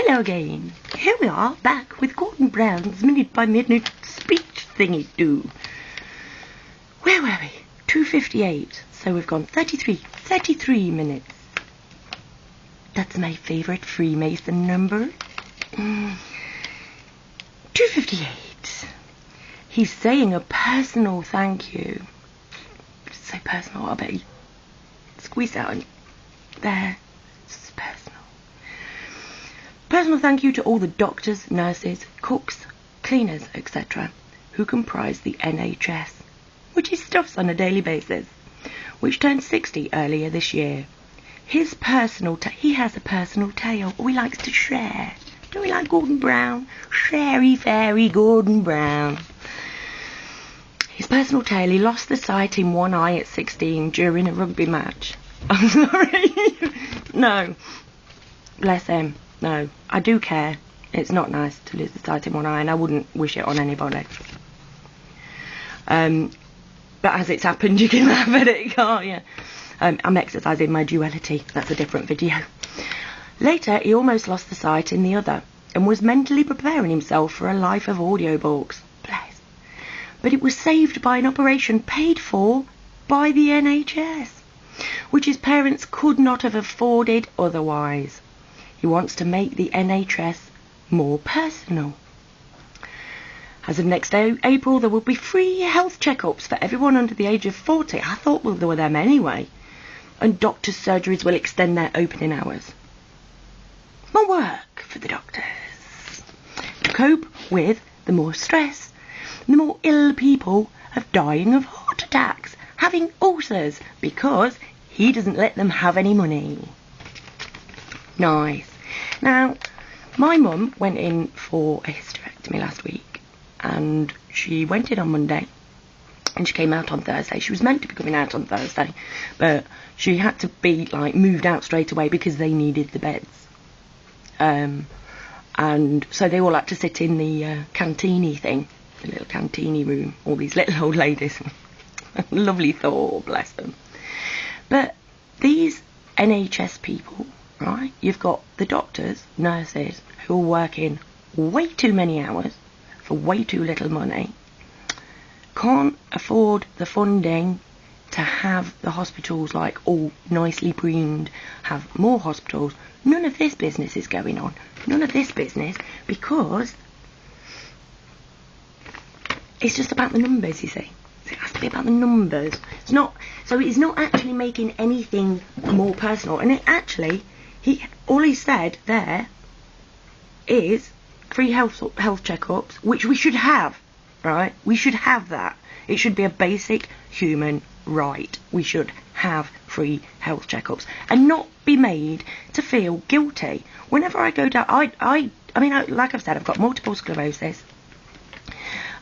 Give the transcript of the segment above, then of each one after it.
Hello again. Here we are, back with Gordon Brown's minute-by-minute speech thingy-do. Where were we? 2:58. So we've gone 33 minutes. That's my favourite Freemason number. 2:58. He's saying a personal thank you. It's so personal, I bet he squeezed out and there. It's personal. Personal thank you to all the doctors, nurses, cooks, cleaners, etc. who comprise the NHS, which he stuffs on a daily basis, which turned 60 earlier this year. His personal he has a personal tale, or he likes to share. Don't we like Gordon Brown? Sherry fairy Gordon Brown. His personal tale: he lost the sight in one eye at 16 during a rugby match. I'm sorry. No. Bless him. No. I do care. It's not nice to lose the sight in one eye, and I wouldn't wish it on anybody. But as it's happened, you can laugh at it, can't you? I'm exercising my duality. That's a different video. Later, he almost lost the sight in the other and was mentally preparing himself for a life of audiobooks. Bless. But it was saved by an operation paid for by the NHS, which his parents could not have afforded otherwise. He wants to make the NHS more personal. As of next April, there will be free health checkups for everyone under the age of 40. I thought, well, there were them anyway. And doctors' surgeries will extend their opening hours. More work for the doctors to cope with the more stress, the more ill people of dying of heart attacks, having ulcers, because he doesn't let them have any money. Nice. Now, my mum went in for a hysterectomy last week, and she went in on Monday, and she came out on Thursday. She was meant to be coming out on Thursday, but she had to be, moved out straight away because they needed the beds. And so they all had to sit in the canteeny thing, the little canteeny room, all these little old ladies. Lovely thought, bless them. But these NHS people, right, you've got the doctors, nurses, who are working way too many hours for way too little money, can't afford the funding to have the hospitals all nicely preened, have more hospitals. None of this business is going on. None of this business, because it's just about the numbers, you see. It has to be about the numbers. It's not actually making anything more personal. And all he said there is free health checkups, which we should have, right? We should have that. It should be a basic human right. We should have free health checkups and not be made to feel guilty. Whenever I go down, I mean, like I've said, I've got multiple sclerosis,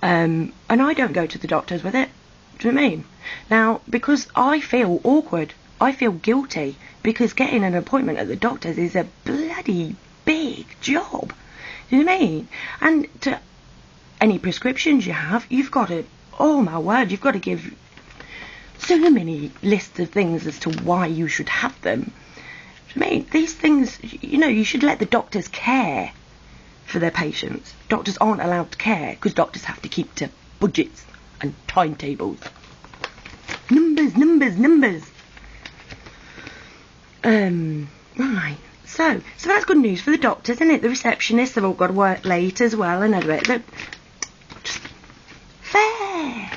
and I don't go to the doctors with it. Do you know what I mean? Now, because I feel awkward, I feel guilty, because getting an appointment at the doctor's is a bloody big job. Do you know what I mean? And to any prescriptions you have, you've got to, oh my word, you've got to give so many lists of things as to why you should have them. Do you know what I mean? These things, you should let the doctors care for their patients. Doctors aren't allowed to care because doctors have to keep to budgets and timetables. Numbers. Right. So that's good news for the doctors, isn't it? The receptionists have all got to work late as well, and everything. Just fair.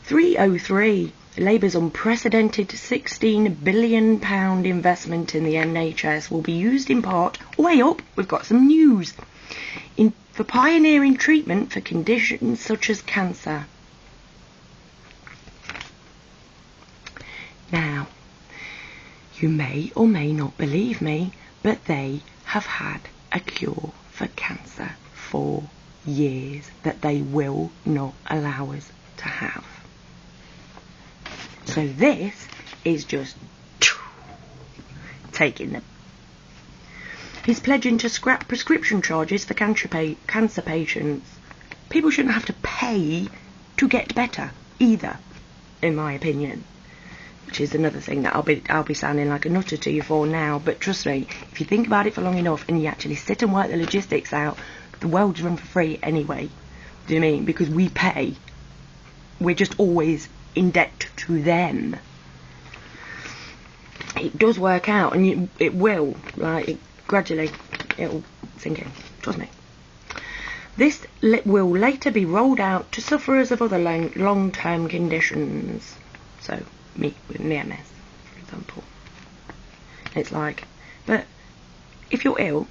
303. Labour's unprecedented £16 billion investment in the NHS will be used in part, way up, we've got some news, for pioneering treatment for conditions such as cancer. Now, you may or may not believe me, but they have had a cure for cancer for years that they will not allow us to have. So this is just taking them. He's pledging to scrap prescription charges for cancer patients. People shouldn't have to pay to get better either, in my opinion. which is another thing that I'll be sounding like a nutter to you for now. But trust me, if you think about it for long enough and you actually sit and work the logistics out, the world's run for free anyway. Do you know what I mean? Because we pay. We're just always in debt to them. It does work out, and it will, like, gradually, it'll sink in. Trust me. This will later be rolled out to sufferers of other long-term conditions. So, me with an MS, for example. It's like, but if you're ill,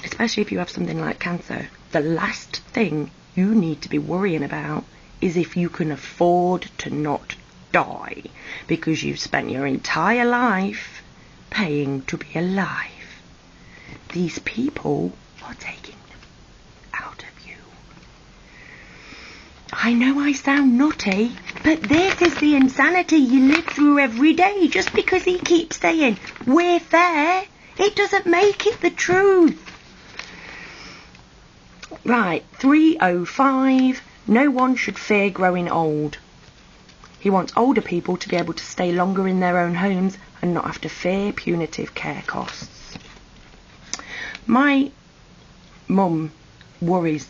especially if you have something like cancer, the last thing you need to be worrying about is if you can afford to not die, because you've spent your entire life paying to be alive. These people are taking them out of you. I know I sound nutty, but this is the insanity you live through every day. Just because he keeps saying we're fair, it doesn't make it the truth. Right, 305. No one should fear growing old. He wants older people to be able to stay longer in their own homes and not have to fear punitive care costs. My mum worries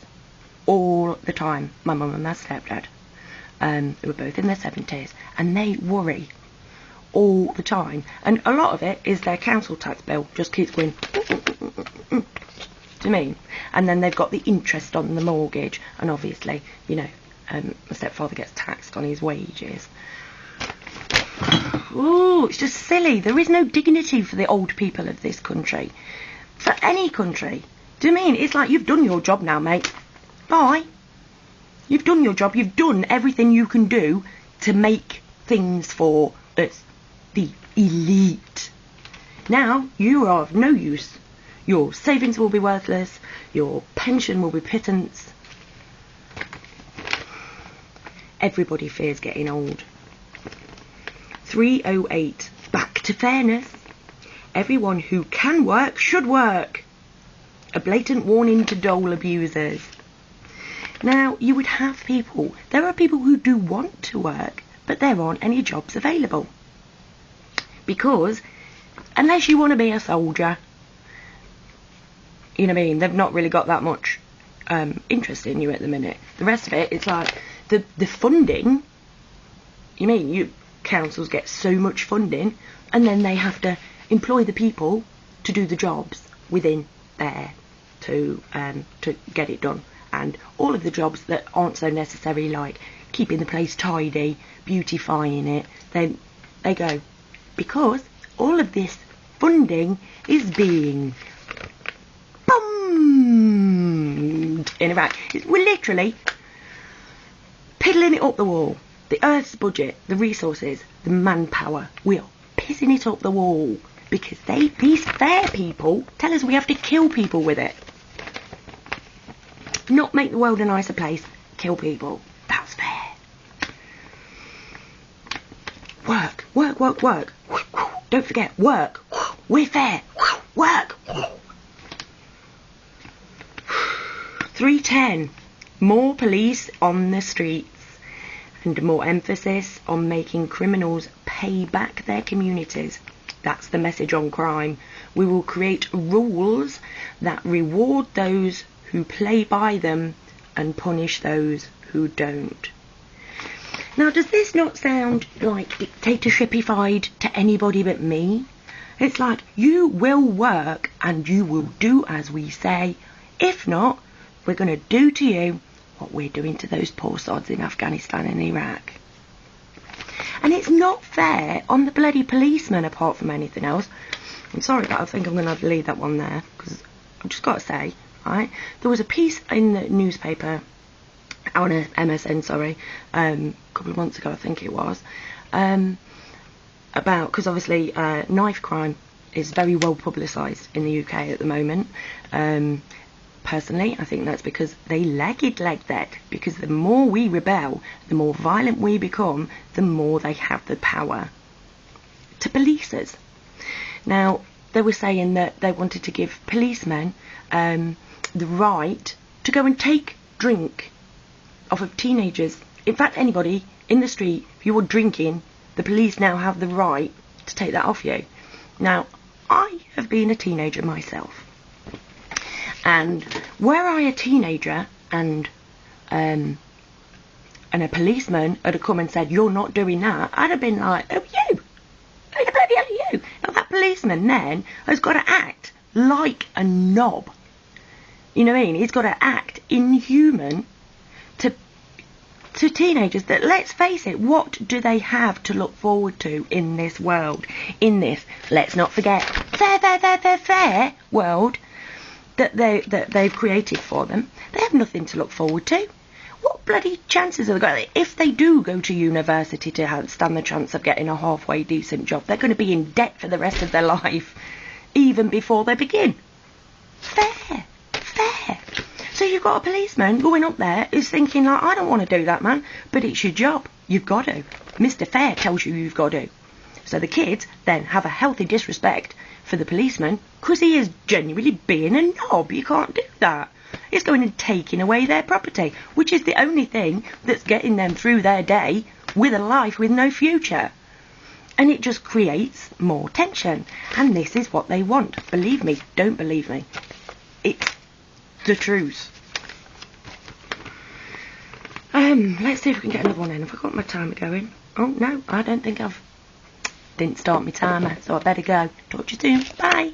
all the time. My mum and my stepdad, they were both in their 70s, and they worry all the time. And a lot of it is their council tax bill just keeps going, do you mean? And then they've got the interest on the mortgage, and obviously, you know, my stepfather gets taxed on his wages. Ooh, it's just silly. There is no dignity for the old people of this country. For any country. Do you mean? It's like, you've done your job now, mate. Bye. You've done your job. You've done everything you can do to make things for us, the elite. Now, you are of no use. Your savings will be worthless. Your pension will be pittance. Everybody fears getting old. 308. Back to fairness. Everyone who can work should work. A blatant warning to dole abusers. Now, you would have people, there are people who do want to work, but there aren't any jobs available. Because, unless you want to be a soldier, you know what I mean, they've not really got that much interest in you at the minute. The rest of it, it's like, the funding, councils get so much funding, and then they have to employ the people to do the jobs within there to get it done. And all of the jobs that aren't so necessary, like keeping the place tidy, beautifying it, then they go. Because all of this funding is being bummed in Iraq. We're literally piddling it up the wall. The Earth's budget, the resources, the manpower, we are pissing it up the wall. Because these fair people tell us we have to kill people with it. Not make the world a nicer place, kill people. That's fair. Work, work, work, work. Don't forget, work. We're fair. Work. 310. More police on the streets and more emphasis on making criminals pay back their communities. That's the message on crime. We will create rules that reward those who play by them and punish those who don't. Now, does this not sound like dictatorship-ified to anybody but me? It's like, you will work and you will do as we say. If not, we're going to do to you what we're doing to those poor sods in Afghanistan and Iraq. And it's not fair on the bloody policemen, apart from anything else. I'm sorry, but I think I'm going to leave that one there, because I've just got to say, right, there was a piece in the newspaper, on a MSN, a couple of months ago, I think it was, about, because obviously knife crime is very well publicised in the UK at the moment. Personally, I think that's because they leg it like that. Because the more we rebel, the more violent we become, the more they have the power to police us. Now, they were saying that they wanted to give policemen the right to go and take drink off of teenagers. In fact, anybody in the street, if you were drinking, the police now have the right to take that off you. Now, I have been a teenager myself. And were I a teenager and a policeman had come and said, you're not doing that, I'd have been like, oh, you? Who the bloody hell are you? Now, that policeman then has got to act like a knob. You know what I mean? He's got to act inhuman to teenagers that, let's face it, what do they have to look forward to in this world? In this, let's not forget, fair world that they've created for them. They have nothing to look forward to. What bloody chances have they got? If they do go to university to stand the chance of getting a halfway decent job, they're going to be in debt for the rest of their life, even before they begin. Fair. So you've got a policeman going up there who's thinking, like, I don't want to do that, man, but it's your job. You've got to. Mr. Fair tells you you've got to. So the kids then have a healthy disrespect for the policeman because he is genuinely being a knob. You can't do that. It's going and taking away their property, which is the only thing that's getting them through their day with a life with no future. And it just creates more tension. And this is what they want. Believe me, don't believe me. It's the truth. Let's see if we can get another one in. Have I got my timer going? Oh, no, I don't think didn't start my timer, so I better go. Talk to you soon. Bye.